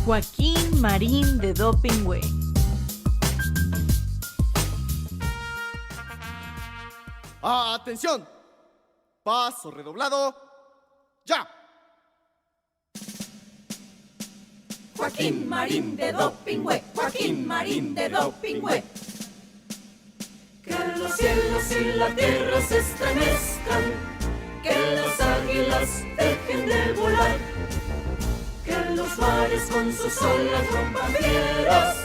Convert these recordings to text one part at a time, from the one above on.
Joaquín Marín de Dopingüe. ¡Atención! Paso redoblado. ¡Ya! Joaquín Marín de Dopingüe, Joaquín Marín de Dopingüe. Que los cielos y la tierra se estremezcan, que las águilas dejen de volar, que los mares con sus olas rompan fieras.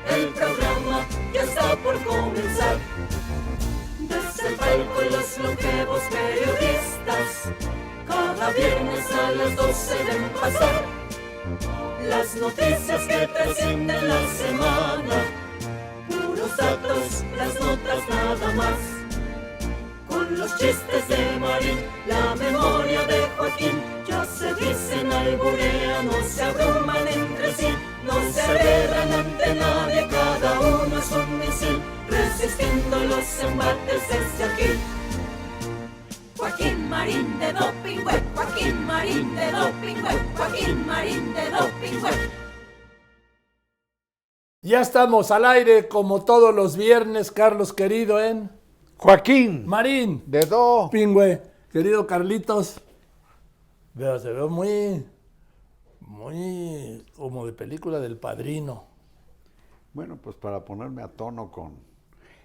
El programa ya está por comenzar. Desde el palco los longevos periodistas, cada viernes a las 12 deben pasar las noticias que trascienden la semana, puros datos, las notas nada más. Con los chistes de Marín, la memoria de Joaquín, ya se dicen, alburean, no se abruman entre sí, no se agarran ante nadie, cada uno es un misil, resistiendo los embates desde aquí. Joaquín Marín de Dopingüe, Joaquín Marín de Dopingüe, Joaquín Marín de Dopingüe. Ya estamos al aire como todos los viernes, Carlos querido, en Joaquín Marín de Dopingüe. Querido Carlitos. Veo, se ve muy como de película del Padrino. Bueno, pues para ponerme a tono con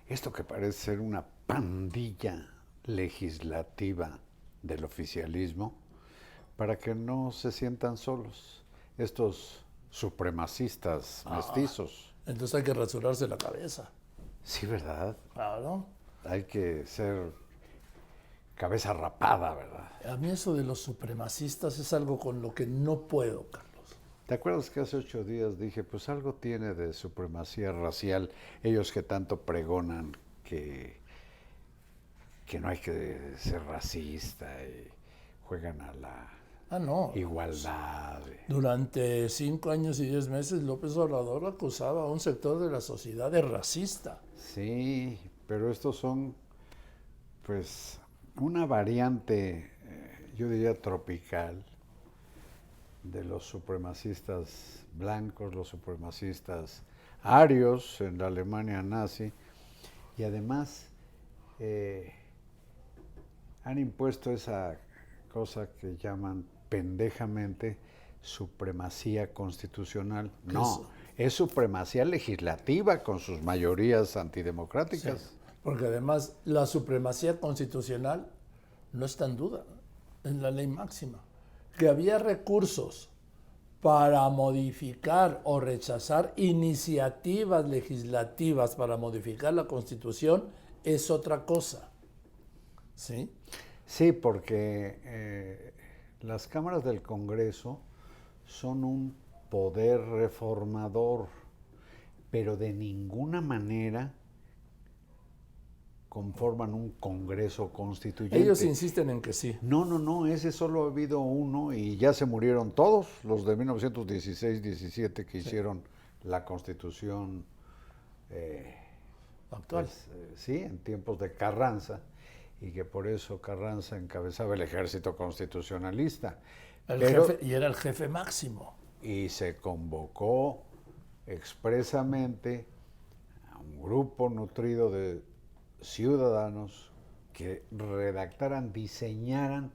esto que parece ser una pandilla legislativa del oficialismo, para que no se sientan solos estos supremacistas mestizos. Entonces hay que rasurarse la cabeza. Sí, ¿verdad? Claro. Hay que ser cabeza rapada, ¿verdad? A mí eso de los supremacistas es algo con lo que no puedo, Carlos. ¿Te acuerdas que hace 8 días dije, pues algo tiene de supremacía racial, ellos que tanto pregonan que no hay que ser racista y juegan a la igualdad? Durante 5 años y 10 meses López Obrador acusaba a un sector de la sociedad de racista. Sí, pero estos son, pues, una variante, yo diría tropical, de los supremacistas blancos, los supremacistas arios en la Alemania nazi, y además han impuesto esa cosa que llaman pendejamente supremacía constitucional. No, es supremacía legislativa con sus mayorías antidemocráticas. Sí, porque además la supremacía constitucional no está en duda, es la ley máxima. Que había recursos para modificar o rechazar iniciativas legislativas para modificar la Constitución es otra cosa. ¿Sí? Sí, porque las cámaras del Congreso son un poder reformador, pero de ninguna manera conforman un Congreso constituyente. Ellos insisten en que sí. No, ese solo ha habido uno y ya se murieron todos, los de 1916-17 que hicieron la Constitución actual. Pues, sí, en tiempos de Carranza, y que por eso Carranza encabezaba el ejército constitucionalista. Y era el jefe máximo. Y se convocó expresamente a un grupo nutrido de ciudadanos que redactaran, diseñaran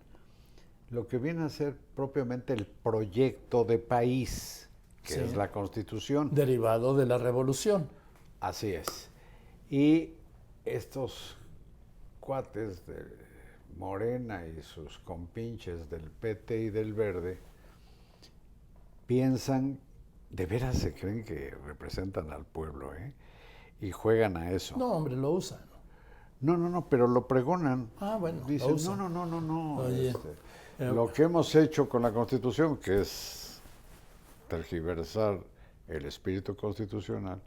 lo que viene a ser propiamente el proyecto de país, que es la Constitución. Derivado de la Revolución. Así es. Y estos cuates de Morena y sus compinches del PT y del Verde piensan, de veras se creen que representan al pueblo, y juegan a eso. No, hombre, lo usan. No, pero lo pregonan. Ah, bueno, dicen, lo usan. No. Oye, lo que hemos hecho con la Constitución, que es tergiversar el espíritu constitucional,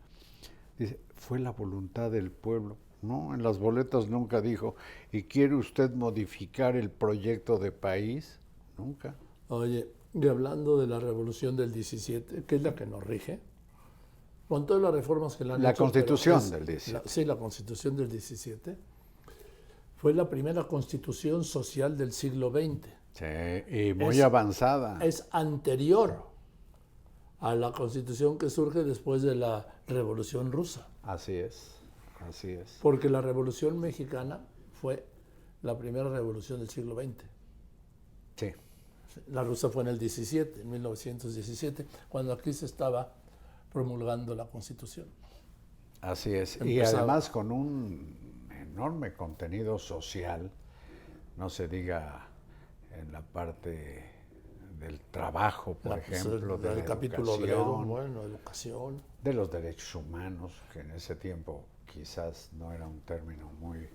dice, fue la voluntad del pueblo. No, en las boletas nunca dijo, ¿y quiere usted modificar el proyecto de país? Nunca. Oye, y hablando de la Revolución del 17, que es la que nos rige, con todas las reformas que la han hecho... La Constitución del 17. La Constitución del 17 fue la primera constitución social del siglo XX. Sí, y muy avanzada. Es anterior a la Constitución que surge después de la Revolución Rusa. Así es, así es. Porque la Revolución Mexicana fue la primera revolución del siglo XX. Sí. La rusa fue en el 17, en 1917, cuando aquí se estaba promulgando la Constitución. Así es. Y Empezaba. además con un enorme contenido social, no se diga en la parte del trabajo, por ejemplo, de del la capítulo obrero, educación, bueno, educación. de los derechos humanos, que en ese tiempo quizás no era un término muy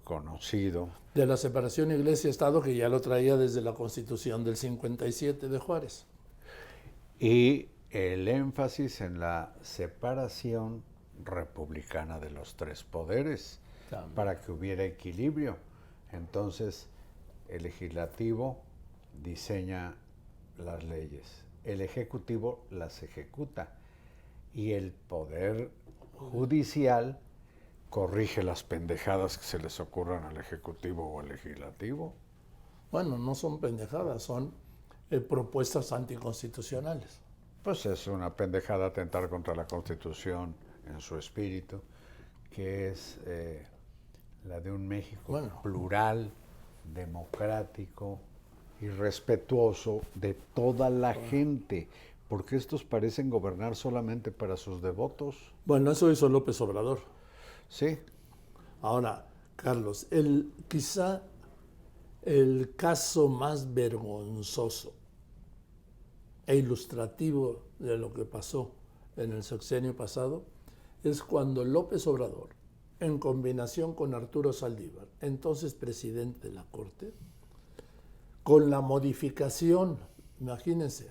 conocido. De la separación Iglesia-Estado, que ya lo traía desde la Constitución del 57 de Juárez. Y el énfasis en la separación republicana de los tres poderes, También. para que hubiera equilibrio. Entonces, el legislativo diseña las leyes, el ejecutivo las ejecuta y el poder judicial corrige las pendejadas que se les ocurran al ejecutivo o al legislativo. Bueno, no son pendejadas, son propuestas anticonstitucionales. Pues es una pendejada atentar contra la Constitución en su espíritu, que es la de un México Bueno. plural, democrático y respetuoso de toda la gente, porque estos parecen gobernar solamente para sus devotos. Bueno, eso hizo López Obrador. Sí, Ahora, Carlos, quizá el caso más vergonzoso e ilustrativo de lo que pasó en el sexenio pasado es cuando López Obrador, en combinación con Arturo Saldívar, entonces presidente de la Corte, con la modificación, imagínense,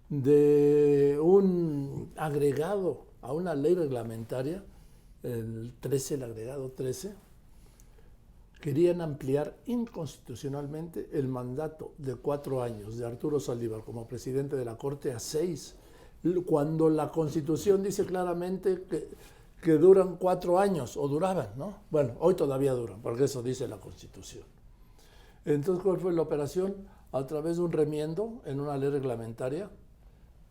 de un agregado a una ley reglamentaria, el agregado 13, querían ampliar inconstitucionalmente el mandato de 4 años de Arturo Saldívar como presidente de la Corte a 6, cuando la Constitución dice claramente que duran 4 años, o duraban, ¿no? Bueno, hoy todavía duran, porque eso dice la Constitución. Entonces, ¿cuál fue la operación? A través de un remiendo en una ley reglamentaria,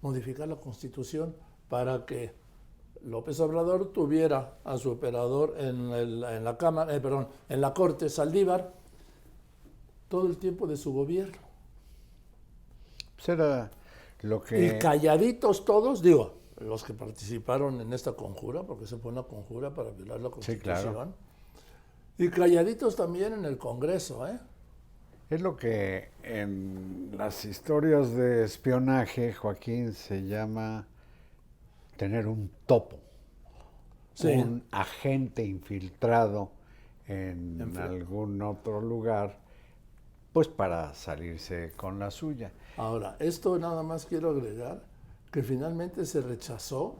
modificar la Constitución para que López Obrador tuviera a su operador en la Cámara, en la Corte, Saldívar, todo el tiempo de su gobierno. pues era lo que... Y calladitos todos, digo, los que participaron en esta conjura, porque se fue una conjura para violar la Constitución. Sí, claro. Y calladitos también en el Congreso, ¿eh? Es lo que en las historias de espionaje, Joaquín, se llama tener un topo, Sí. un agente infiltrado en algún otro lugar, pues para salirse con la suya. Ahora, esto nada más quiero agregar que finalmente se rechazó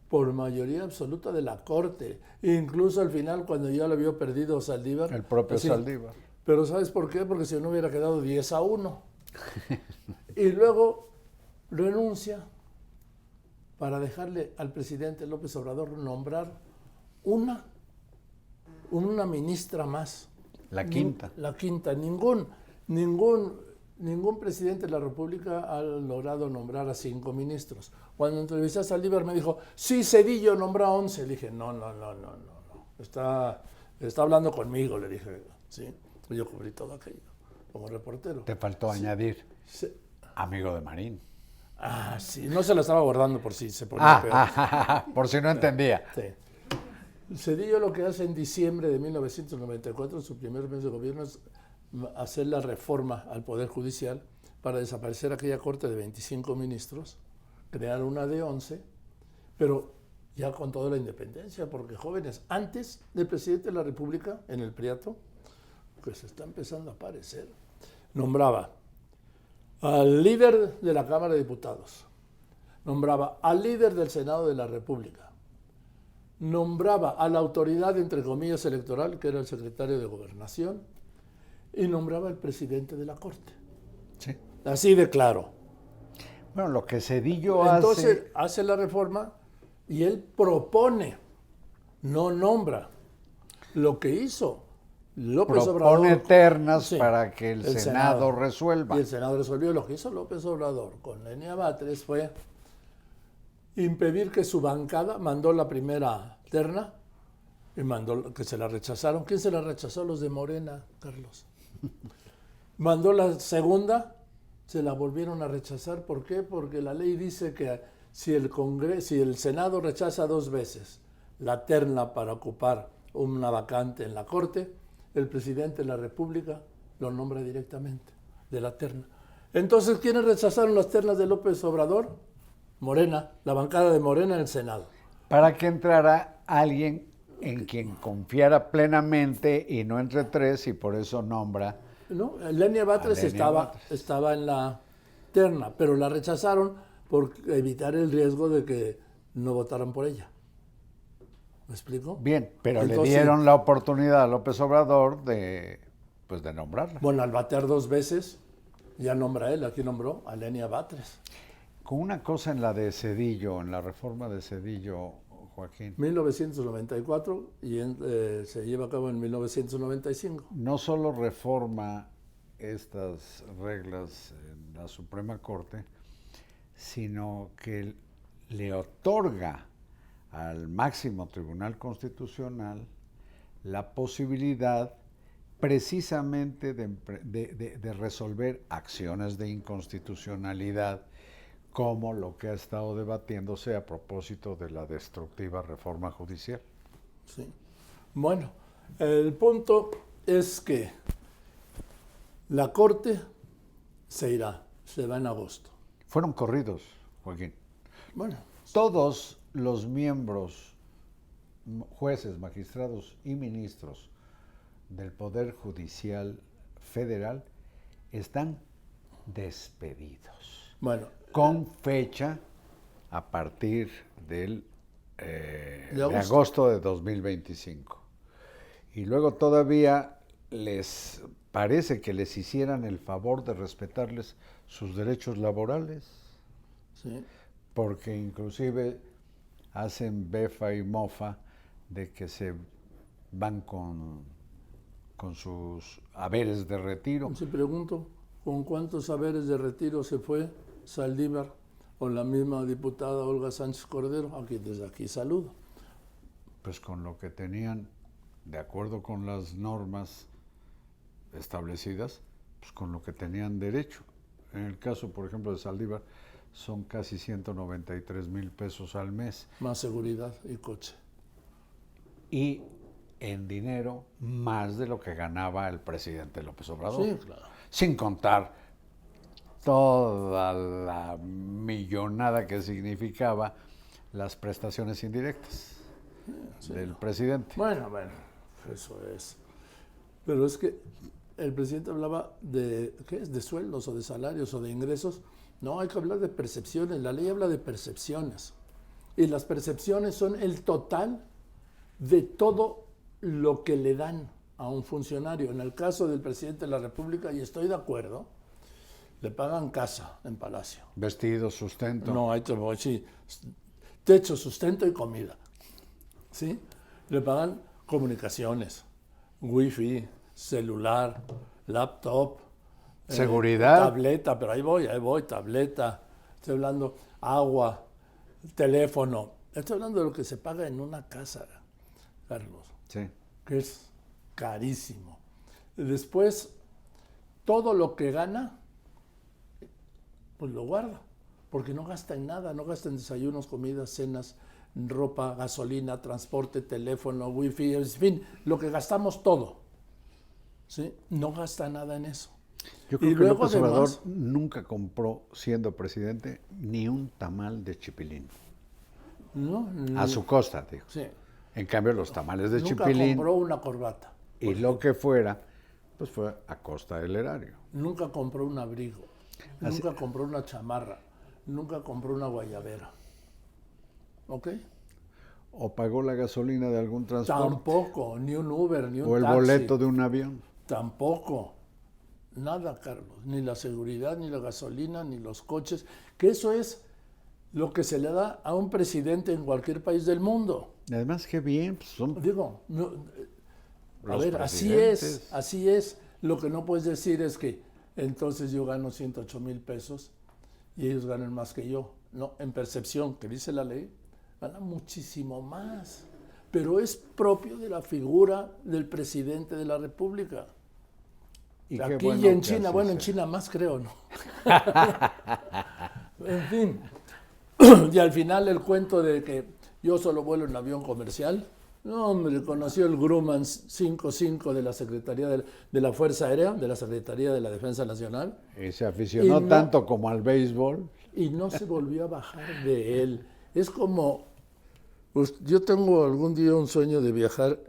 por mayoría absoluta de la Corte, incluso al final cuando ya lo había perdido Saldívar. El propio así, Saldívar. Pero ¿sabes por qué? Porque si no hubiera quedado 10-1. Y luego renuncia para dejarle al presidente López Obrador nombrar una ministra más. La quinta. La quinta. Ningún presidente de la República ha logrado nombrar a 5 ministros. Cuando entrevisté a Saldívar me dijo, sí, Zedillo nombró a 11. Le dije, no. Está hablando conmigo, le dije. ¿Sí? Yo cubrí todo aquello como reportero. Te faltó añadir, Sí. amigo de Marín. Ah, sí, no se la estaba guardando por si se ponía peor. Por si no entendía. Sí. Cedillo lo que hace en diciembre de 1994, en su primer mes de gobierno, es hacer la reforma al Poder Judicial para desaparecer aquella corte de 25 ministros, crear una de 11, pero ya con toda la independencia, porque jóvenes, antes del presidente de la República, en el Priato, que se está empezando a aparecer, nombraba al líder de la Cámara de Diputados, nombraba al líder del Senado de la República, nombraba a la autoridad, entre comillas, electoral, que era el secretario de Gobernación, y nombraba al presidente de la Corte. Sí. Así de claro. Bueno, lo que Zedillo Entonces hace la reforma y él propone, no nombra. Lo que hizo López propone Obrador ternas sí, para que el Senado resuelva. Y el Senado resolvió. Lo que hizo López Obrador con Lenia Batres fue impedir que su bancada mandó la primera terna y mandó que se la rechazaron. ¿Quién se la rechazó? Los de Morena, Carlos. Mandó la segunda, se la volvieron a rechazar. ¿Por qué? Porque la ley dice que si el Senado rechaza 2 veces la terna para ocupar una vacante en la Corte, el presidente de la República lo nombra directamente de la terna. Entonces, ¿quiénes rechazaron las ternas de López Obrador? Morena, la bancada de Morena en el Senado. Para que entrara alguien en quien confiara plenamente y no entre 3, y por eso nombra. ¿No? Lenia Batres estaba en la terna, pero la rechazaron por evitar el riesgo de que no votaran por ella. ¿Me explico? Bien, pero entonces, le dieron la oportunidad a López Obrador de nombrarla. Bueno, al batear 2 veces, ya nombra él, aquí nombró a Lenia Batres. Con una cosa en la de Zedillo, en la reforma de Zedillo, Joaquín. 1994 y se lleva a cabo en 1995. No solo reforma estas reglas en la Suprema Corte, sino que le otorga al máximo Tribunal Constitucional la posibilidad precisamente de resolver acciones de inconstitucionalidad, como lo que ha estado debatiéndose a propósito de la destructiva reforma judicial. Sí. Bueno, el punto es que la Corte se va en agosto. Fueron corridos, Joaquín. Bueno, Todos los miembros, jueces, magistrados y ministros del Poder Judicial Federal están despedidos. bueno, Con fecha a partir de agosto. agosto de 2025. Y luego todavía les parece que les hicieran el favor de respetarles sus derechos laborales, sí. porque inclusive hacen befa y mofa de que se van con sus haberes de retiro. Se pregunto, ¿con cuántos haberes de retiro se fue Saldívar o la misma diputada Olga Sánchez Cordero? Desde aquí saludo. Pues con lo que tenían, de acuerdo con las normas establecidas, pues con lo que tenían derecho. En el caso, por ejemplo, de Saldívar, son casi 193,000 pesos al mes. Más seguridad y coche. Y en dinero, más de lo que ganaba el presidente López Obrador. Sí, claro. Sin contar toda la millonada que significaba las prestaciones indirectas del presidente. Bueno, eso es. Pero es que el presidente hablaba de, ¿qué es? De sueldos o de salarios o de ingresos. No, hay que hablar de percepciones. La ley habla de percepciones. Y las percepciones son el total de todo lo que le dan a un funcionario. En el caso del presidente de la República, y estoy de acuerdo, le pagan casa en Palacio. Vestido, sustento. No, sí, techo, sustento y comida. ¿Sí? Le pagan comunicaciones, wifi, celular, laptop, seguridad. Tableta, pero ahí voy, tableta. Estoy hablando agua, teléfono. Estoy hablando de lo que se paga en una casa, Carlos. Sí. Que es carísimo. Después, todo lo que gana, pues lo guarda, porque no gasta en nada, no gasta en desayunos, comidas, cenas, ropa, gasolina, transporte, teléfono, wifi, en fin, lo que gastamos todo. ¿Sí? No gasta nada en eso. Yo creo Y que luego, López Obrador además, nunca compró, siendo presidente, ni un tamal de chipilín. No, A su costa, digo. sí. En cambio, los tamales de Nunca chipilín compró una corbata. y lo que fuera, pues fue a costa del erario. Nunca compró un abrigo. Nunca compró una chamarra. Nunca compró una guayabera. ¿Ok? O pagó la gasolina de algún transporte. Tampoco, ni un Uber, ni un O el taxi. boleto de un avión. Tampoco. Nada, Carlos. Ni la seguridad, ni la gasolina, ni los coches. Que eso es lo que se le da a un presidente en cualquier país del mundo. Además, qué bien. Pues son... Digo, A los ver, presidentes. así es. Lo que no puedes decir es que entonces yo gano 108,000 pesos y ellos ganan más que yo. No, en percepción, que dice la ley, ganan muchísimo más. Pero es propio de la figura del presidente de la República. Y qué Aquí bueno y en que China, así bueno, en sea. China más creo, ¿no? En fin. Y al final el cuento de que yo solo vuelo en avión comercial. No, hombre, conoció el Grumman 55 de la Secretaría de la Fuerza Aérea, de la Secretaría de la Defensa Nacional, Y se aficionó Y no- tanto como al béisbol. y no se volvió a bajar de él. Es como, pues, yo tengo algún día un sueño de viajar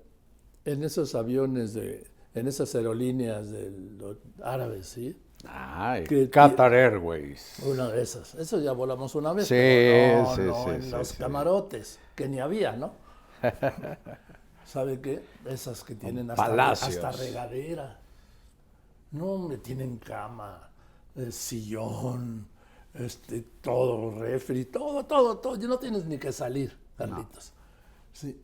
en esos aviones, en esas aerolíneas de los árabes, ¿sí? Ay, Que- Qatar Airways. Una de esas. Eso ya volamos una vez, Sí, pero sí, no sí, en sí, los sí. camarotes, que ni había, ¿no? ¿Sabe qué? Esas que tienen palacios. hasta regadera. No, hombre, tienen cama, sillón, todo, refri, todo. Ya no tienes ni que salir, Carlitos. Sí.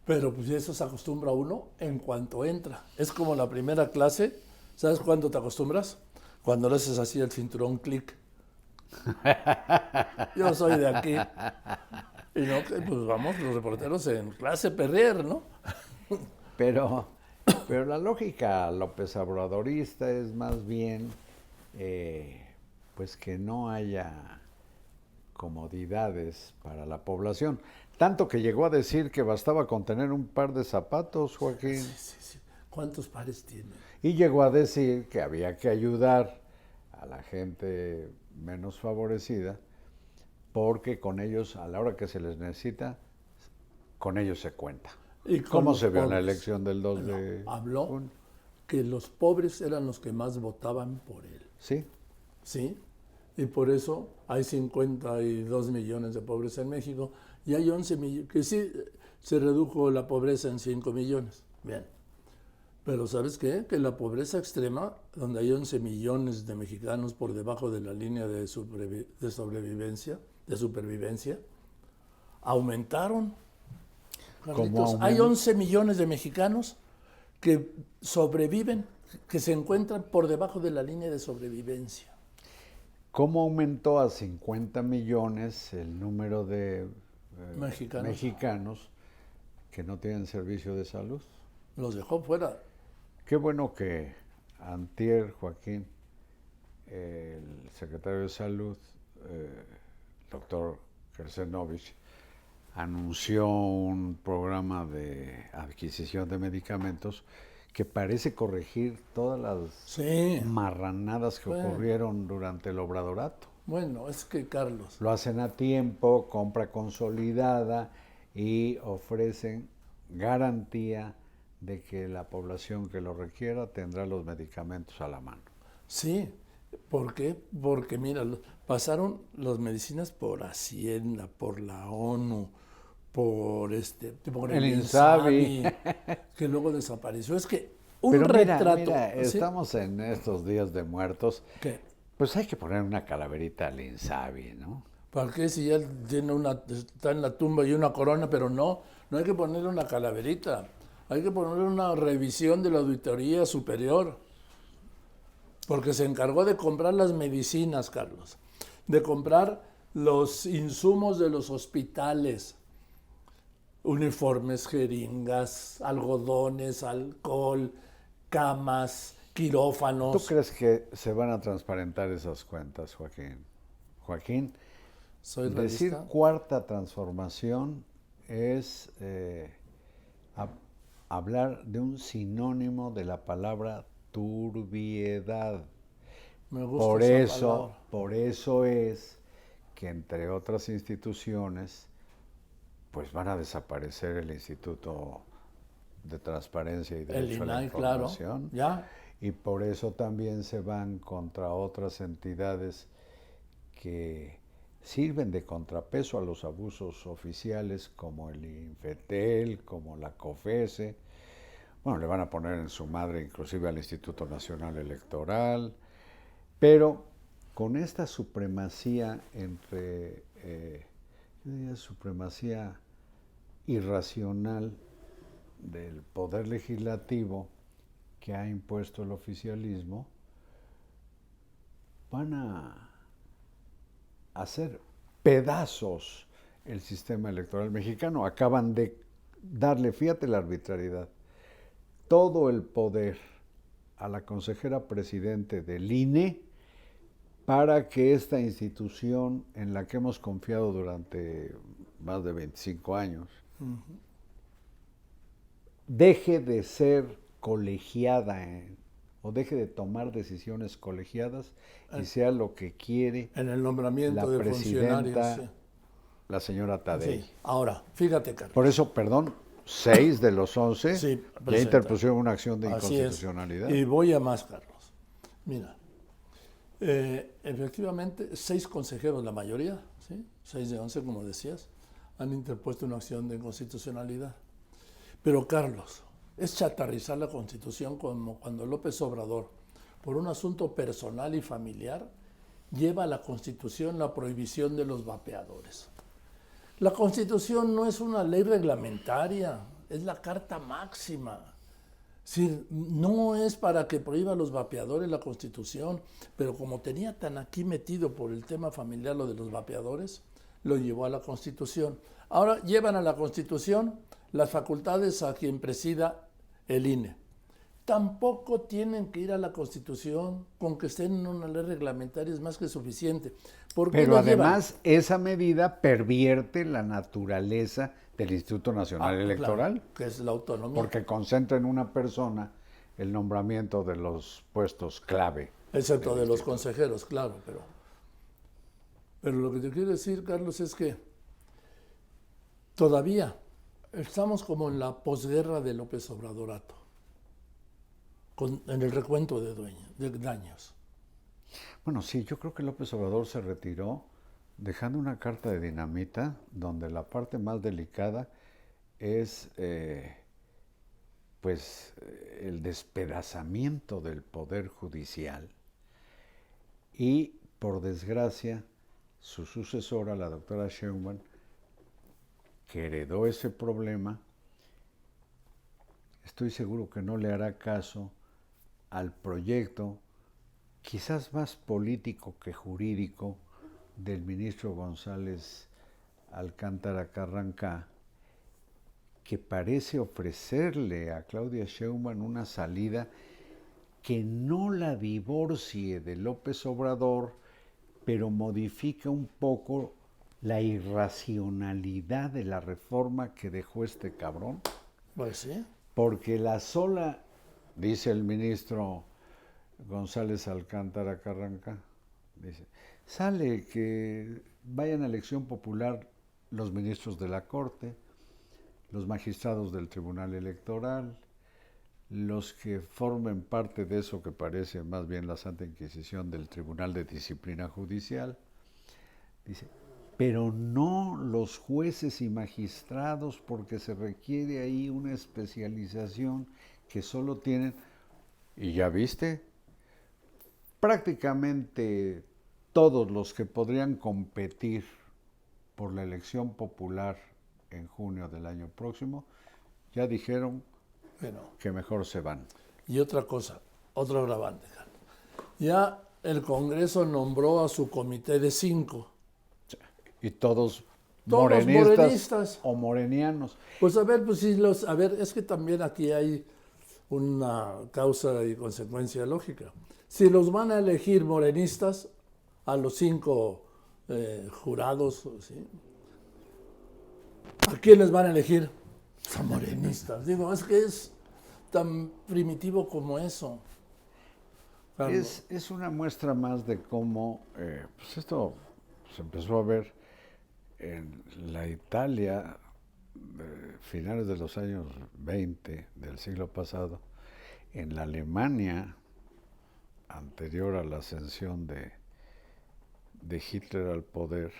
Pero pues eso se acostumbra uno en cuanto entra. Es como la primera clase. ¿Sabes cuándo te acostumbras? Cuando le haces así el cinturón, clic. Yo soy de aquí. Y no, que pues vamos, los reporteros en clase perrier, ¿no? Pero la lógica López Obradorista es más bien pues que no haya comodidades para la población. Tanto que llegó a decir que bastaba con tener un par de zapatos, Joaquín. Sí. ¿Cuántos pares tiene? Y llegó a decir que había que ayudar a la gente menos favorecida porque con ellos, a la hora que se les necesita, con ellos se cuenta. Y con ¿Cómo los se vio en la pobres. elección del 2 de Habló junio? que los pobres eran los que más votaban por él. Sí, ¿Sí? Y por eso hay 52 millones de pobres en México y hay 11 millones, que sí se redujo la pobreza en 5 millones. Bien. Pero ¿sabes qué? Que la pobreza extrema, donde hay 11 millones de mexicanos por debajo de la línea de supervivencia, aumentaron. Carlitos, hay 11 millones de mexicanos que sobreviven, que se encuentran por debajo de la línea de sobrevivencia. ¿Cómo aumentó a 50 millones el número de mexicanos que no tienen servicio de salud? Los dejó fuera. Qué bueno que antier, Joaquín, el secretario de Salud, doctor Kersenovich, anunció un programa de adquisición de medicamentos que parece corregir todas las Sí. marranadas que Bueno. ocurrieron durante el obradorato. Bueno, es que Carlos, Lo hacen a tiempo, compra consolidada y ofrecen garantía de que la población que lo requiera tendrá los medicamentos a la mano. sí. ¿Por qué? Porque mira, pasaron las medicinas por Hacienda, por la ONU, por por El INSABI. que luego desapareció. Es que un Pero mira, retrato. mira, ¿sí? estamos en estos días de muertos, ¿Qué? pues hay que poner una calaverita al INSABI, ¿no? ¿Para qué si ya tiene está en la tumba y una corona? Pero no hay que ponerle una calaverita. Hay que ponerle una revisión de la Auditoría Superior. Porque se encargó de comprar las medicinas, Carlos. De comprar los insumos de los hospitales. Uniformes, jeringas, algodones, alcohol, camas, quirófanos. ¿Tú crees que se van a transparentar esas cuentas, Joaquín? Joaquín, Soy decir realista. cuarta transformación es hablar de un sinónimo de la palabra turbiedad. Me gusta esa palabra. Por eso es que entre otras instituciones, pues van a desaparecer el Instituto de Transparencia y El Derecho a la INAI, claro. Información. Ya. Y por eso también se van contra otras entidades que sirven de contrapeso a los abusos oficiales, como el INFETEL, como la COFESE. Bueno, le van a poner en su madre inclusive al Instituto Nacional Electoral, pero con esta supremacía supremacía irracional del poder legislativo que ha impuesto el oficialismo van a hacer pedazos el sistema electoral mexicano. Acaban de darle, fíjate la arbitrariedad, todo el poder a la consejera presidente del INE para que esta institución en la que hemos confiado durante más de 25 años deje de ser colegiada o deje de tomar decisiones colegiadas y sea lo que quiere En el nombramiento la de presidenta, funcionarios. Sí. la señora Tadei. Sí. Ahora, fíjate, Carlos. Por eso, perdón, 6 de los 11 Sí, ya presenta. interpusieron una acción de Así es. inconstitucionalidad. Y voy a más, Carlos. Mira, efectivamente, 6 consejeros, la mayoría, ¿sí? 6 de 11, como decías, han interpuesto una acción de inconstitucionalidad. Pero, Carlos, es chatarrizar la Constitución como cuando López Obrador, por un asunto personal y familiar, lleva a la Constitución la prohibición de los vapeadores. La Constitución no es una ley reglamentaria, es la Carta Máxima. Sí, no es para que prohíba los vapeadores la Constitución, pero como tenía tan aquí metido por el tema familiar lo de los vapeadores, lo llevó a la Constitución. Ahora llevan a la Constitución las facultades a quien presida el INE. Tampoco tienen que ir a la Constitución, con que estén en una ley reglamentaria es más que suficiente. ¿Por qué Pero lo además esa medida pervierte la naturaleza del Instituto llevan? Nacional Electoral, Claro, que es la autonomía. porque concentra en una persona el nombramiento de los puestos clave. Excepto del de los instituto. consejeros, claro, pero lo que te quiero decir, Carlos, es que todavía estamos como en la posguerra de López Obradorato, en el recuento de daños. Bueno, sí, yo creo que López Obrador se retiró dejando una carta de dinamita donde la parte más delicada es el despedazamiento del Poder Judicial y, por desgracia, su sucesora, la doctora Sheinbaum, que heredó ese problema, estoy seguro que no le hará caso al proyecto, quizás más político que jurídico, del ministro González Alcántara Carrancá, que parece ofrecerle a Claudia Sheinbaum una salida que no la divorcie de López Obrador, pero modifica un poco la irracionalidad de la reforma que dejó este cabrón. Pues sí. Porque la sola, dice el ministro González Alcántara Carrancá, dice, sale que vayan a elección popular los ministros de la Corte, los magistrados del Tribunal Electoral, los que formen parte de eso que parece más bien la Santa Inquisición del Tribunal de Disciplina Judicial, dice, pero no los jueces y magistrados, porque se requiere ahí una especialización que solo tienen, y ya viste, prácticamente todos los que podrían competir por la elección popular en junio del año próximo, ya dijeron que mejor se van. Y otra cosa, otro agravante, Carlos. Ya el Congreso nombró a su comité de 5. Y todos morenistas o morenianos. Pues a ver, es que también aquí hay una causa y consecuencia lógica. Si los van a elegir morenistas, a los 5 jurados, ¿sí? ¿A quiénes van a elegir? A morenistas. Digo, es que es tan primitivo como eso. Es una muestra más de cómo pues esto se empezó a ver en la Italia de finales de los años 20 del siglo pasado, en la Alemania anterior a la ascensión de Hitler al poder,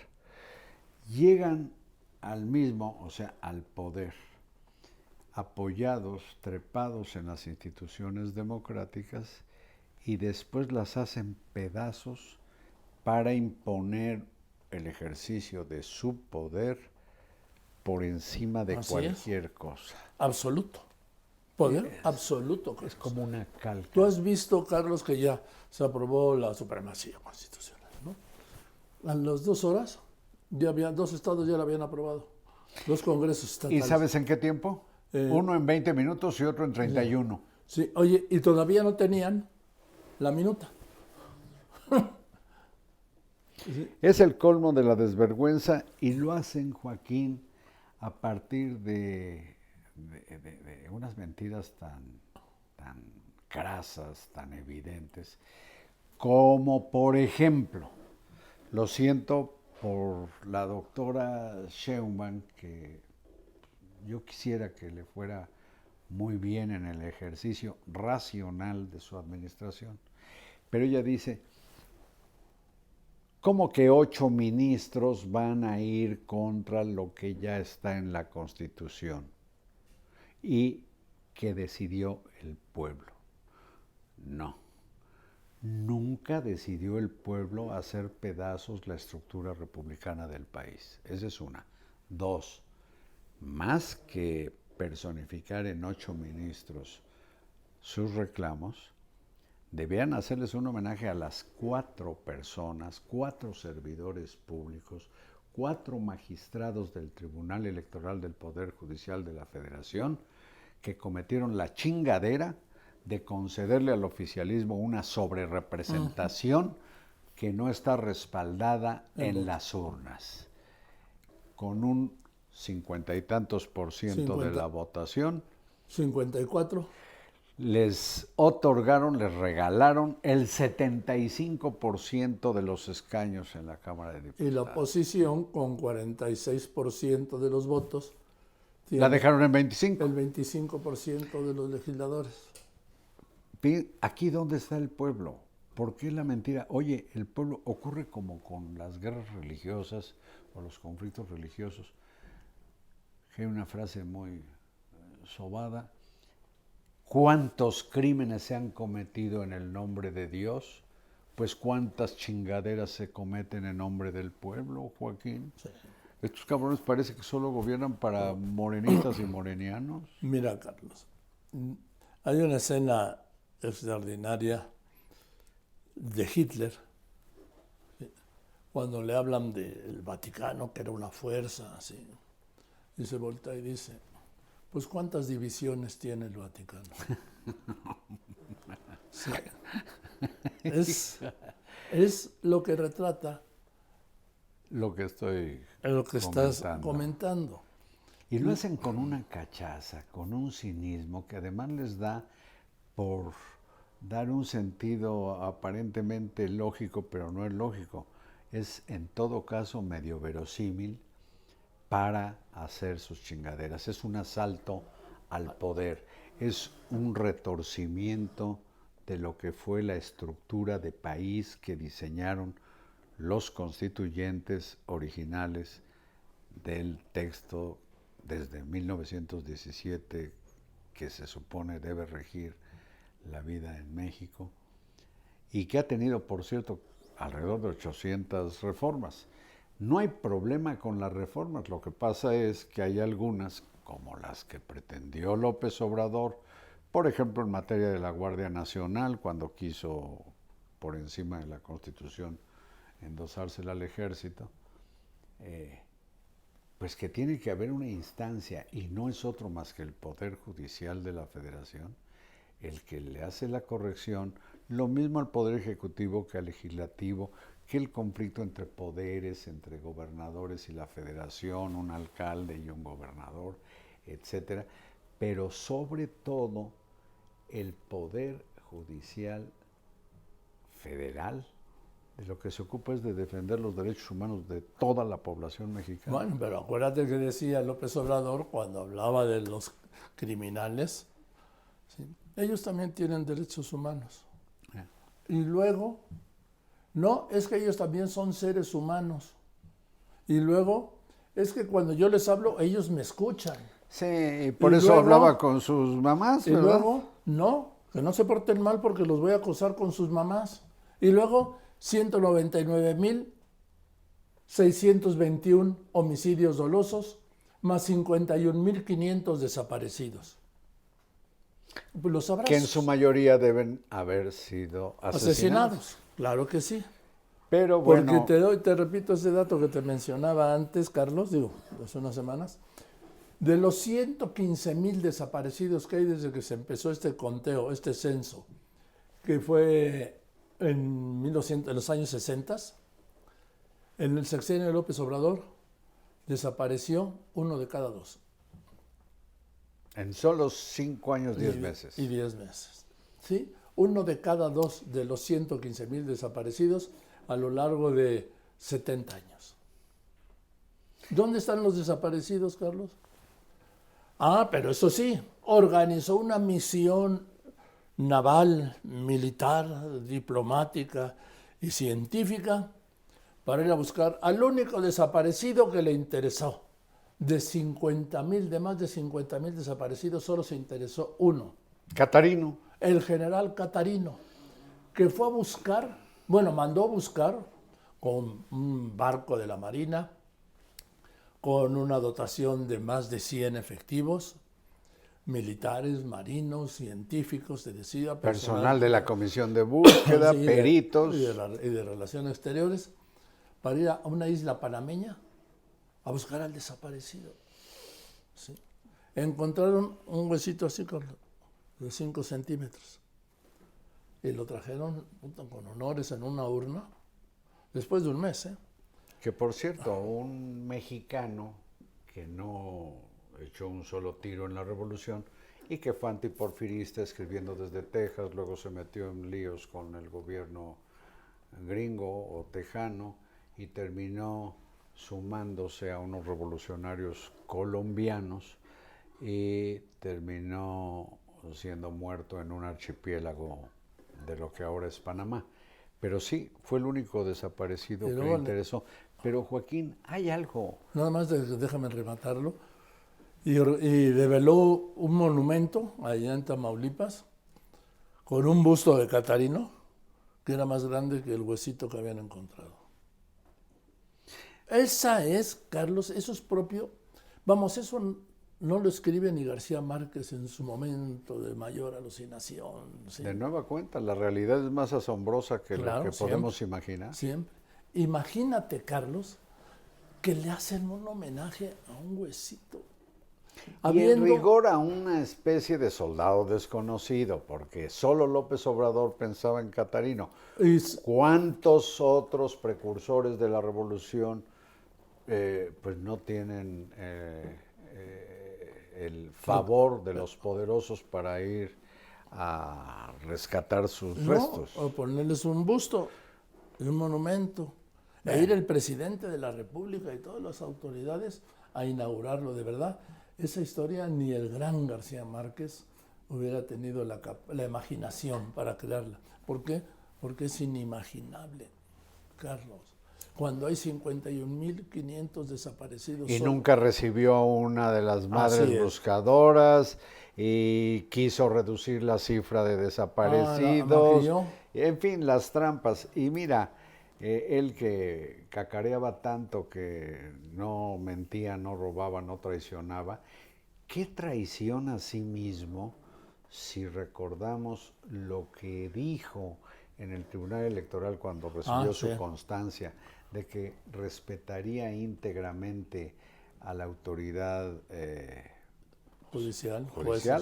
llegan al mismo, o sea, al poder, apoyados, trepados en las instituciones democráticas y después las hacen pedazos para imponer el ejercicio de su poder por encima de Así cualquier cosa. Absoluto. Poder absoluto. Es Carlos. como una calca. Tú has visto, Carlos, que ya se aprobó la supremacía constitucional, ¿no? A las 2 horas, ya había 2 estados ya la habían aprobado. 2 congresos ¿Y estatales. sabes en qué tiempo? Uno en 20 minutos y otro en 31. Sí, oye, y todavía no tenían la minuta. Es el colmo de la desvergüenza y lo hacen, Joaquín, a partir de unas mentiras tan crasas, tan evidentes, como por ejemplo, lo siento por la doctora Sheinbaum, que yo quisiera que le fuera muy bien en el ejercicio racional de su administración, pero ella dice, ¿cómo que 8 ministros van a ir contra lo que ya está en la Constitución y que decidió el pueblo? No, nunca decidió el pueblo hacer pedazos la estructura republicana del país. Esa es una. 2, más que personificar en 8 ministros sus reclamos, debían hacerles un homenaje a las 4 personas, 4 servidores públicos, 4 magistrados del Tribunal Electoral del Poder Judicial de la Federación que cometieron la chingadera de concederle al oficialismo una sobrerepresentación que no está respaldada en las urnas. Con un 50 y tantos % de la votación, 54. les otorgaron, les regalaron el 75% de los escaños en la Cámara de Diputados. Y la oposición, con 46% de los votos, tiene La dejaron en 25. el 25% de los legisladores. Aquí ¿dónde está el pueblo? ¿Por qué la mentira? Oye, el pueblo ocurre como con las guerras religiosas o los conflictos religiosos. Hay una frase muy sobada. ¿Cuántos crímenes se han cometido en el nombre de Dios? Pues cuántas chingaderas se cometen en nombre del pueblo, Joaquín. Sí. Estos cabrones parece que solo gobiernan para morenistas y morenianos. Mira, Carlos, hay una escena extraordinaria de Hitler, ¿sí? Cuando le hablan del Vaticano, que era una fuerza, así, y se voltea y dice, pues ¿cuántas divisiones tiene el Vaticano? Sí. Es lo que retrata Lo que estoy lo que estás comentando. Y lo hacen con una cachaza, con un cinismo que además les da por dar un sentido aparentemente lógico, pero no es lógico. Es en todo caso medio verosímil para hacer sus chingaderas. Es un asalto al poder, es un retorcimiento de lo que fue la estructura de país que diseñaron los constituyentes originales del texto desde 1917 que se supone debe regir la vida en México y que ha tenido, por cierto, alrededor de 800 reformas. No hay problema con las reformas, lo que pasa es que hay algunas, como las que pretendió López Obrador, por ejemplo en materia de la Guardia Nacional, cuando quiso, por encima de la Constitución, endosársela al Ejército, pues que tiene que haber una instancia, y no es otro más que el Poder Judicial de la Federación, el que le hace la corrección, lo mismo al Poder Ejecutivo que al Legislativo, que el conflicto entre poderes, entre gobernadores y la Federación, un alcalde y un gobernador, etcétera, pero sobre todo el Poder Judicial Federal, de lo que se ocupa es de defender los derechos humanos de toda la población mexicana. Bueno, pero acuérdate que decía López Obrador cuando hablaba de los criminales, ¿sí? Ellos también tienen derechos humanos. Y luego, no, es que ellos también son seres humanos. Y luego, es que cuando yo les hablo, ellos me escuchan. Sí, y por Y eso luego, hablaba con sus mamás, y ¿verdad? luego, no, que no se porten mal porque los voy a acosar con sus mamás. Y luego, 199,621 homicidios dolosos, más 51,500 desaparecidos. Pues los abrazos. Que en su mayoría deben haber sido asesinados. Claro que sí. Pero Porque bueno, te repito ese dato que te mencionaba antes, Carlos, hace unas semanas. De los 115,000 desaparecidos que hay desde que se empezó este conteo, este censo, que fue en los años 60, en el sexenio de López Obrador desapareció 1 de cada 2. en solo 5 años, 10 meses. Y 10 meses. ¿Sí? 1 de cada 2 de los 115,000 desaparecidos a lo largo de 70 años. ¿Dónde están los desaparecidos, Carlos? Pero eso sí, organizó una misión naval, militar, diplomática y científica para ir a buscar al único desaparecido que le interesó. De más de 50,000 desaparecidos, solo se interesó uno. Catarino. El general Catarino, que fue a buscar, mandó a buscar con un barco de la Marina, con una dotación de más de 100 efectivos, militares, marinos, científicos, Personal de la Comisión de Búsqueda, sí, peritos. Y de Relaciones Exteriores, para ir a una isla panameña a buscar al desaparecido. ¿Sí? Encontraron un huesito así de 5 centímetros y lo trajeron con honores en una urna después de un mes. Que por cierto, un mexicano que no echó un solo tiro en la revolución y que fue antiporfirista escribiendo desde Texas, luego se metió en líos con el gobierno gringo o tejano y terminó sumándose a unos revolucionarios colombianos y terminó siendo muerto en un archipiélago de lo que ahora es Panamá. Pero sí, fue el único desaparecido que le interesó. Pero Joaquín, hay algo. Nada más déjame rematarlo. Y develó un monumento allá en Tamaulipas con un busto de Catarino que era más grande que el huesito que habían encontrado. Esa es, Carlos, eso es propio. Eso no lo escribe ni García Márquez en su momento de mayor alucinación. ¿Sí? De nueva cuenta, la realidad es más asombrosa que lo que podemos imaginar. Siempre. Imagínate, Carlos, que le hacen un homenaje a un huesito. Y en rigor a una especie de soldado desconocido, porque solo López Obrador pensaba en Catarino. ¿Cuántos otros precursores de la revolución pues no tienen el favor de los poderosos para ir a rescatar sus restos? O ponerles un busto, un monumento, e ir el presidente de la República y todas las autoridades a inaugurarlo. De verdad, esa historia ni el gran García Márquez hubiera tenido la imaginación para crearla. ¿Por qué? Porque es inimaginable, Carlos. Cuando hay 51,500 desaparecidos. Y nunca recibió a una de las madres buscadoras y quiso reducir la cifra de desaparecidos. En fin, las trampas. Y mira, él que cacareaba tanto que no mentía, no robaba, no traicionaba, ¿qué traición a sí mismo si recordamos lo que dijo en el Tribunal Electoral cuando recibió su constancia de que respetaría íntegramente a la autoridad judicial,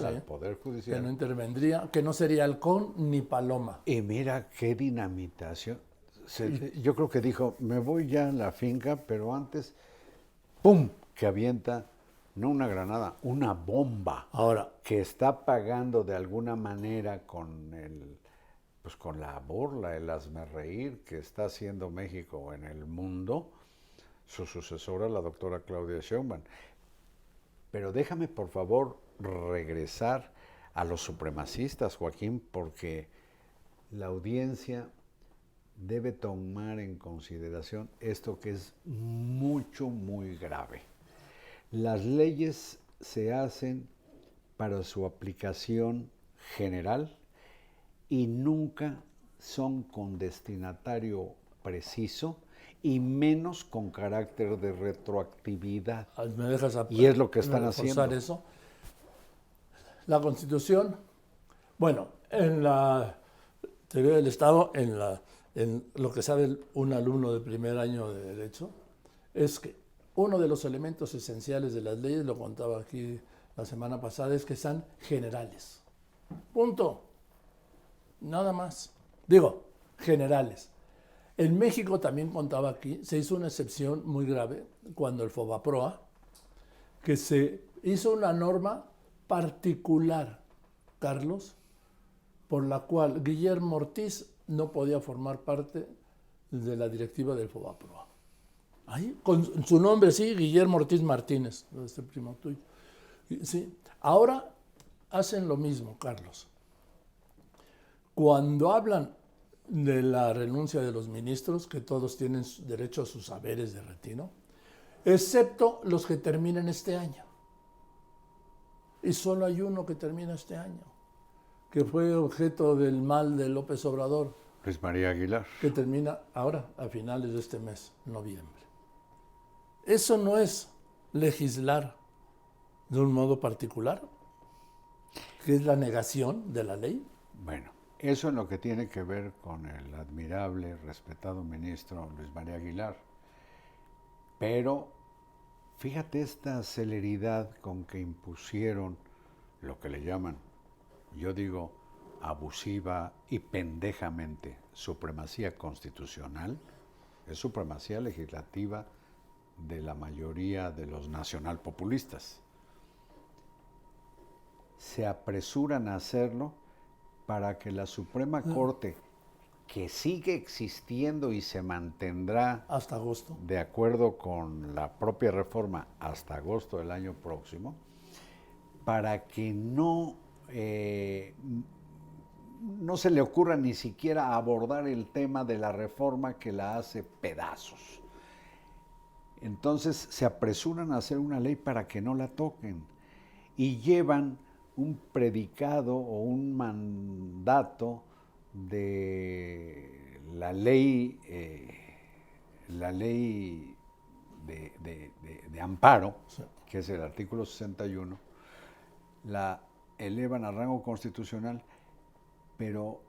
al Poder Judicial? Que no intervendría, que no sería halcón ni paloma. Y mira qué dinamitación. Yo creo que dijo, me voy ya a la finca, pero antes, ¡pum!, que avienta, no una granada, una bomba. Ahora, que está pagando de alguna manera con con la burla, el hazmerreír que está haciendo México en el mundo, su sucesora, la doctora Claudia Sheinbaum. Pero déjame, por favor, regresar a los supremacistas, Joaquín, porque la audiencia debe tomar en consideración esto que es muy grave. Las leyes se hacen para su aplicación general y nunca son con destinatario preciso y menos con carácter de retroactividad. ¿Me dejas y es lo que están haciendo. Eso? La Constitución Bueno, en la teoría del Estado, en lo que sabe un alumno de primer año de Derecho, es que uno de los elementos esenciales de las leyes, lo contaba aquí la semana pasada, es que sean generales. Punto. Nada más. Digo, generales. En México también contaba aquí, se hizo una excepción muy grave cuando el Fobaproa, que se hizo una norma particular, Carlos, por la cual Guillermo Ortiz no podía formar parte de la directiva del Fobaproa. Ahí, con su nombre, sí, Guillermo Ortiz Martínez, este primo tuyo. Sí. Ahora hacen lo mismo, Carlos. Cuando hablan de la renuncia de los ministros, que todos tienen derecho a sus haberes de retiro, excepto los que terminan este año. Y solo hay uno que termina este año, que fue objeto del mal de López Obrador. Luis María Aguilar. Que termina ahora, a finales de este mes, noviembre. Eso no es legislar de un modo particular, que es la negación de la ley. Bueno, eso es lo que tiene que ver con el admirable, respetado ministro Luis María Aguilar. Pero fíjate esta celeridad con que impusieron lo que le llaman, yo digo, abusiva y pendejamente supremacía constitucional, es supremacía legislativa de la mayoría de los nacionalpopulistas. Se apresuran a hacerlo para que la Suprema Corte, que sigue existiendo y se mantendrá hasta agosto, de acuerdo con la propia reforma, hasta agosto del año próximo, para que no se le ocurra ni siquiera abordar el tema de la reforma que la hace pedazos. Entonces se apresuran a hacer una ley para que no la toquen y llevan un predicado o un mandato de la ley de amparo, sí, que es el artículo 61, la elevan a rango constitucional, pero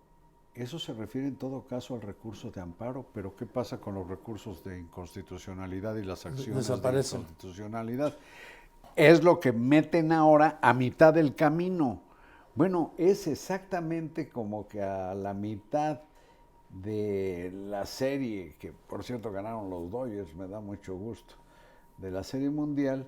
eso se refiere en todo caso al recurso de amparo, pero ¿qué pasa con los recursos de inconstitucionalidad y las acciones de inconstitucionalidad? Es lo que meten ahora a mitad del camino. Bueno, es exactamente como que a la mitad de la serie, que por cierto ganaron los Dodgers, me da mucho gusto, de la Serie Mundial,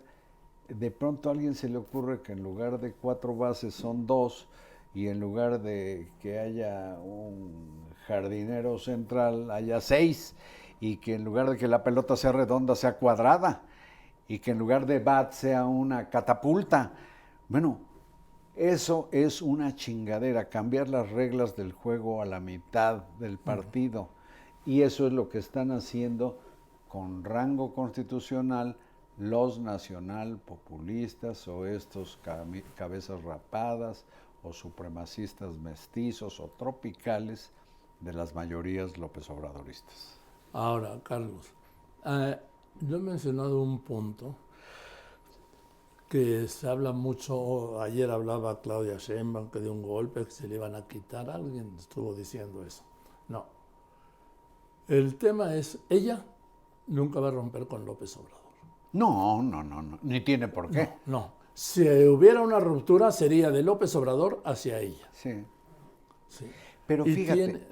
de pronto a alguien se le ocurre que en lugar de 4 bases son 2, y en lugar de que haya un jardinero central haya 6, y que en lugar de que la pelota sea redonda sea cuadrada, y que en lugar de bat sea una catapulta. Bueno, eso es una chingadera, cambiar las reglas del juego a la mitad del partido. Y eso es lo que están haciendo con rango constitucional los nacionalpopulistas o estos cabezas rapadas o supremacistas mestizos o tropicales de las mayorías López Obradoristas. Ahora, Carlos, yo he mencionado un punto que se habla mucho, ayer hablaba Claudia Sheinbaum que de un golpe que se le iban a quitar, alguien estuvo diciendo eso. No. El tema es, ella nunca va a romper con López Obrador. No, ni tiene por qué. No. Si hubiera una ruptura sería de López Obrador hacia ella. Sí. Sí. Pero y fíjate.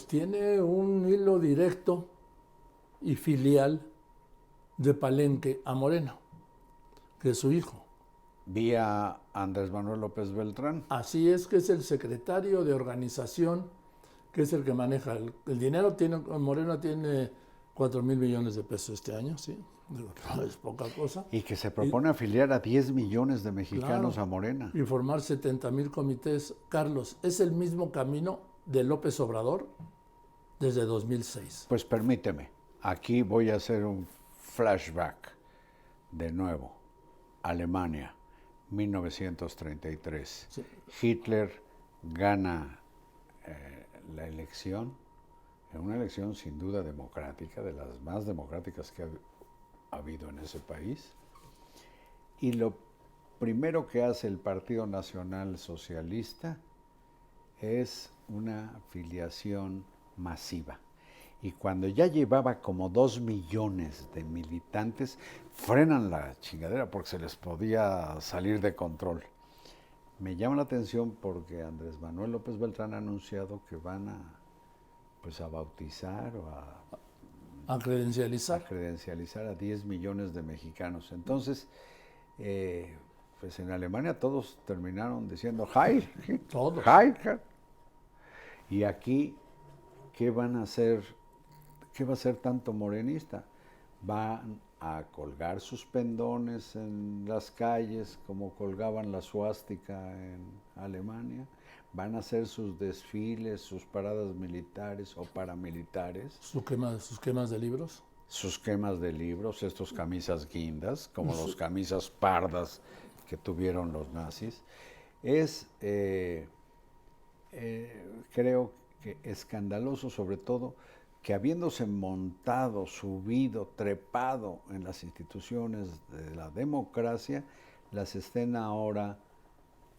Tiene un hilo directo y filial de Palenque a Morena, que es su hijo. Vía Andrés Manuel López Beltrán. Así es, que es el secretario de organización, que es el que maneja el dinero. Morena tiene 4,000 millones de pesos este año, sí. No es poca cosa. Y que se propone afiliar a 10 millones de mexicanos, claro, a Morena. Y formar 70,000 comités. Carlos, es el mismo camino de López Obrador desde 2006. Pues permíteme, aquí voy a hacer un flashback de nuevo. Alemania, 1933. Sí. Hitler gana la elección, en una elección sin duda democrática, de las más democráticas que ha habido en ese país, y lo primero que hace el Partido Nacional Socialista es una afiliación masiva. Y cuando ya llevaba como 2 millones de militantes, frenan la chingadera porque se les podía salir de control. Me llama la atención porque Andrés Manuel López Beltrán ha anunciado que van a bautizar o A credencializar. a credencializar a 10 millones de mexicanos. Entonces, pues en Alemania todos terminaron diciendo Heil, Todos. Heil. Y aquí, ¿qué van a hacer? ¿Qué va a hacer tanto morenista? Van a colgar sus pendones en las calles como colgaban la suástica en Alemania. Van a hacer sus desfiles, sus paradas militares o paramilitares. Sus quemas de libros. Sus quemas de libros, estos camisas guindas, como los camisas pardas que tuvieron los nazis. Es, creo que escandaloso, sobre todo, que habiéndose montado, subido, trepado en las instituciones de la democracia, las estén ahora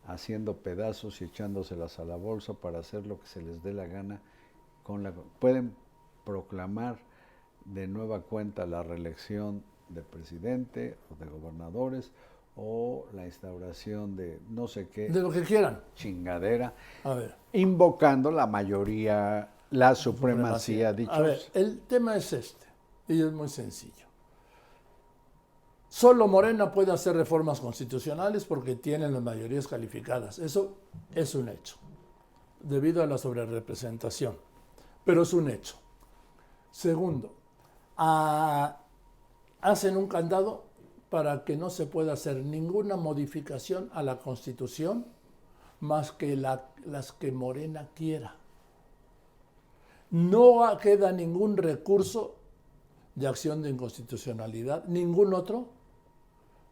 haciendo pedazos y echándoselas a la bolsa para hacer lo que se les dé la gana. Pueden proclamar de nueva cuenta la reelección de presidente o de gobernadores o la instauración de no sé qué De lo que quieran. chingadera, A ver. invocando la mayoría, la supremacía dichosa. A ver, el tema es este, y es muy sencillo. Solo Morena puede hacer reformas constitucionales porque tienen las mayorías calificadas. Eso es un hecho, debido a la sobrerepresentación. Pero es un hecho. Segundo, hacen un candado para que no se pueda hacer ninguna modificación a la Constitución más que las que Morena quiera. No queda ningún recurso de acción de inconstitucionalidad, ningún otro,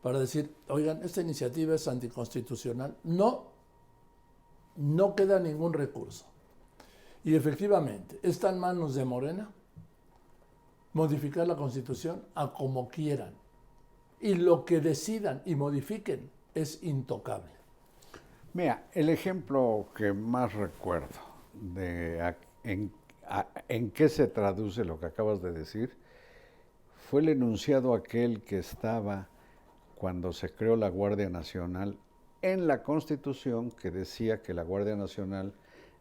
para decir, oigan, esta iniciativa es anticonstitucional. No queda ningún recurso. Y efectivamente, está en manos de Morena modificar la Constitución a como quieran. Y lo que decidan y modifiquen es intocable. Mira, el ejemplo que más recuerdo en qué se traduce lo que acabas de decir fue el enunciado aquel que estaba cuando se creó la Guardia Nacional en la Constitución, que decía que la Guardia Nacional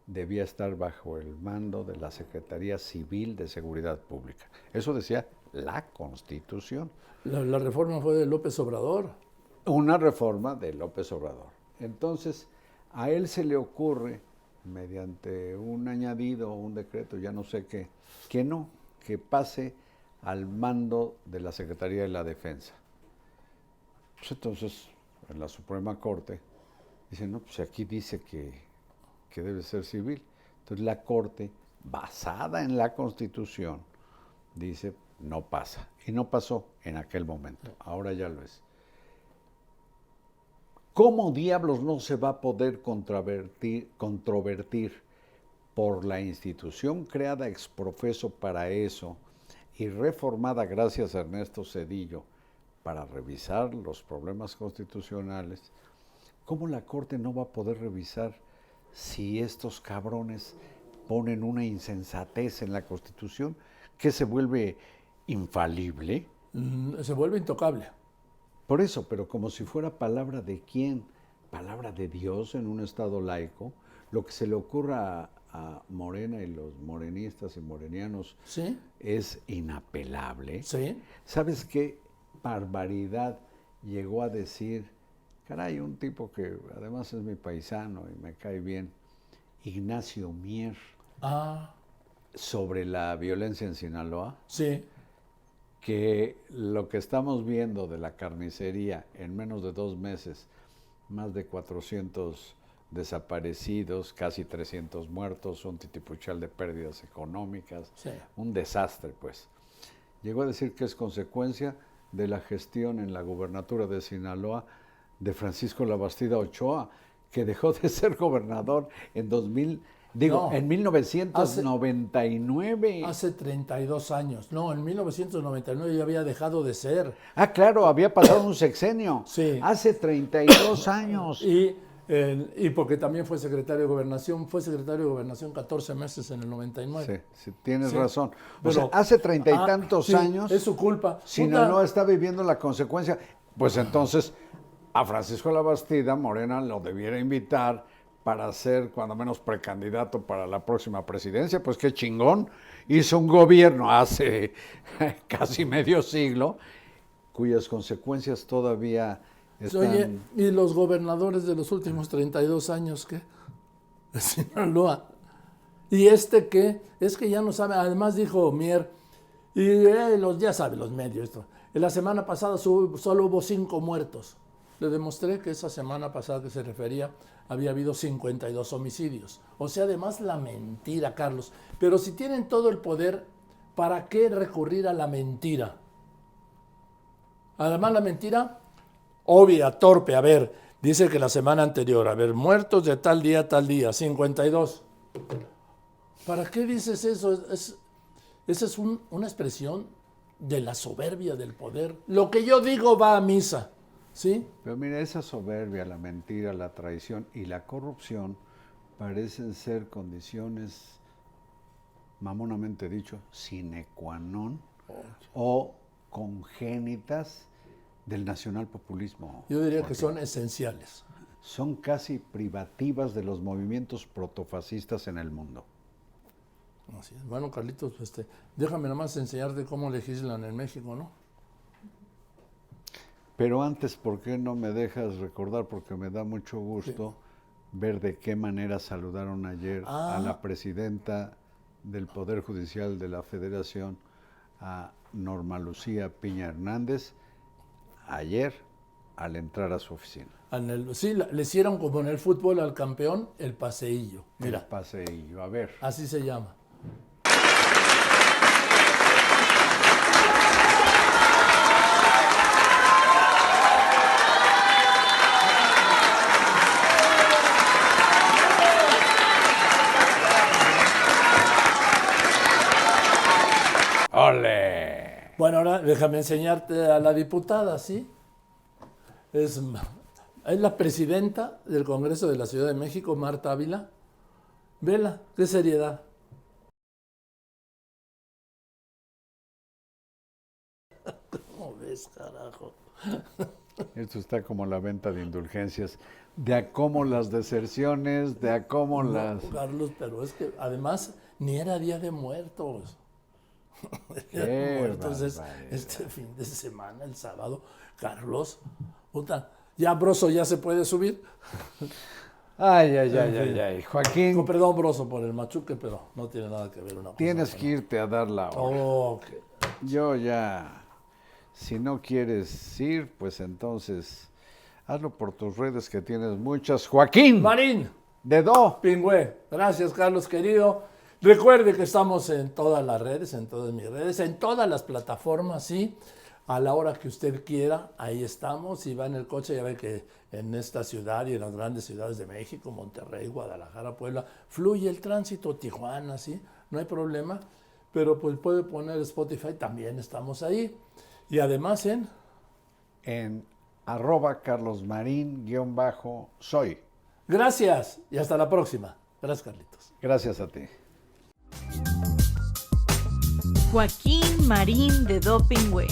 debía estar bajo el mando de la Secretaría Civil de Seguridad Pública. Eso decía la Constitución. La reforma fue de López Obrador. Una reforma de López Obrador. Entonces, a él se le ocurre, mediante un añadido o un decreto, ya no sé qué, que pase al mando de la Secretaría de la Defensa. Pues entonces, en la Suprema Corte, dicen, no, pues aquí dice que debe ser civil. Entonces la Corte, basada en la Constitución, dice, no pasa. Y no pasó en aquel momento, ahora ya lo es. ¿Cómo diablos no se va a poder controvertir por la institución creada ex profeso para eso y reformada gracias a Ernesto Zedillo para revisar los problemas constitucionales? ¿Cómo la Corte no va a poder revisar si estos cabrones ponen una insensatez en la Constitución que se vuelve infalible? Se vuelve intocable. Por eso, pero como si fuera palabra de quién, palabra de Dios en un Estado laico, lo que se le ocurra a Morena y los morenistas y morenianos ¿Sí? es inapelable. Sí. ¿Sabes qué barbaridad llegó a decir? Caray, un tipo que además es mi paisano y me cae bien, Ignacio Mier, sobre la violencia en Sinaloa. Sí. Que lo que estamos viendo de la carnicería en menos de 2 meses, más de 400 desaparecidos, casi 300 muertos, un titipuchal de pérdidas económicas, Sí. un desastre, pues. Llegó a decir que es consecuencia de la gestión en la gubernatura de Sinaloa de Francisco Labastida Ochoa, que dejó de ser gobernador en 2000, Digo, No. en 1999. Hace 32 años. No, en 1999 ya había dejado de ser. Ah, claro, había pasado un sexenio. Sí. Hace 32 años. Y porque también fue secretario de Gobernación. Fue secretario de Gobernación 14 meses en el 99. Sí, tienes Sí. razón. O Pero- sea, hace 30 y tantos sí, años, es su culpa. Sinaloa está viviendo la consecuencia. Pues entonces, a Francisco Labastida, Morena lo debiera invitar para ser, cuando menos, precandidato para la próxima presidencia. Pues qué chingón. Hizo un gobierno hace casi medio siglo, cuyas consecuencias todavía están... Oye, ¿y los gobernadores de los últimos 32 años qué? De Sinaloa. ¿Y este qué? Es que ya no sabe. Además dijo Mier, y ya sabe los medios esto. En la semana pasada solo hubo 5 muertos. Le demostré que esa semana pasada que se refería había habido 52 homicidios. O sea, además la mentira, Carlos. Pero si tienen todo el poder, ¿para qué recurrir a la mentira? Además la mentira, obvia, torpe. A ver, dice que la semana anterior, muertos de tal día, 52. ¿Para qué dices eso? Esa es una expresión de la soberbia del poder. Lo que yo digo va a misa, ¿sí? Pero mira, esa soberbia, la mentira, la traición y la corrupción parecen ser condiciones, mamonamente dicho, sine qua non o congénitas del nacionalpopulismo. Yo diría que son esenciales. Son casi privativas de los movimientos protofascistas en el mundo. Así es. Bueno, Carlitos, déjame nomás enseñarte cómo legislan en México, ¿no? Pero antes, ¿por qué no me dejas recordar? Porque me da mucho gusto ver de qué manera saludaron ayer a la presidenta del Poder Judicial de la Federación, a Norma Lucía Piña Hernández, ayer al entrar a su oficina. Sí, le hicieron como en el fútbol al campeón, el paseillo. Mira, El paseillo, a ver. así se llama. ¡Ole! Bueno, ahora déjame enseñarte a la diputada, ¿sí? Es la presidenta del Congreso de la Ciudad de México, Marta Ávila. Vela, qué seriedad. ¿Cómo ves, carajo? Esto está como la venta de indulgencias, de a cómo las deserciones, de a cómo las... No, Carlos, pero es que además ni era Día de Muertos. Día de Qué Muertos es barbaridad. este fin de semana, el sábado. Carlos, puta, ya Broso ya se puede subir. Ay, ay, ay, ay, ay. Joaquín, Perdón, Broso, por el machuque, pero no tiene nada que ver una cosa. tienes con que irte a dar la hora. Oh, Yo ya, si no quieres ir, pues entonces hazlo por tus redes que tienes muchas. Joaquín, Marín, Dedo. Pingüe, gracias, Carlos, querido. Recuerde que estamos en todas las redes, en todas mis redes, en todas las plataformas, ¿sí? A la hora que usted quiera, ahí estamos. Si va en el coche, ya ve que en esta ciudad y en las grandes ciudades de México, Monterrey, Guadalajara, Puebla, fluye el tránsito, Tijuana, ¿sí? No hay problema. Pero pues puede poner Spotify, también estamos ahí. Y además En @carlosmarin_soy. Gracias y hasta la próxima. Gracias, Carlitos. Gracias a ti. Joaquín Marín de Dopingüe.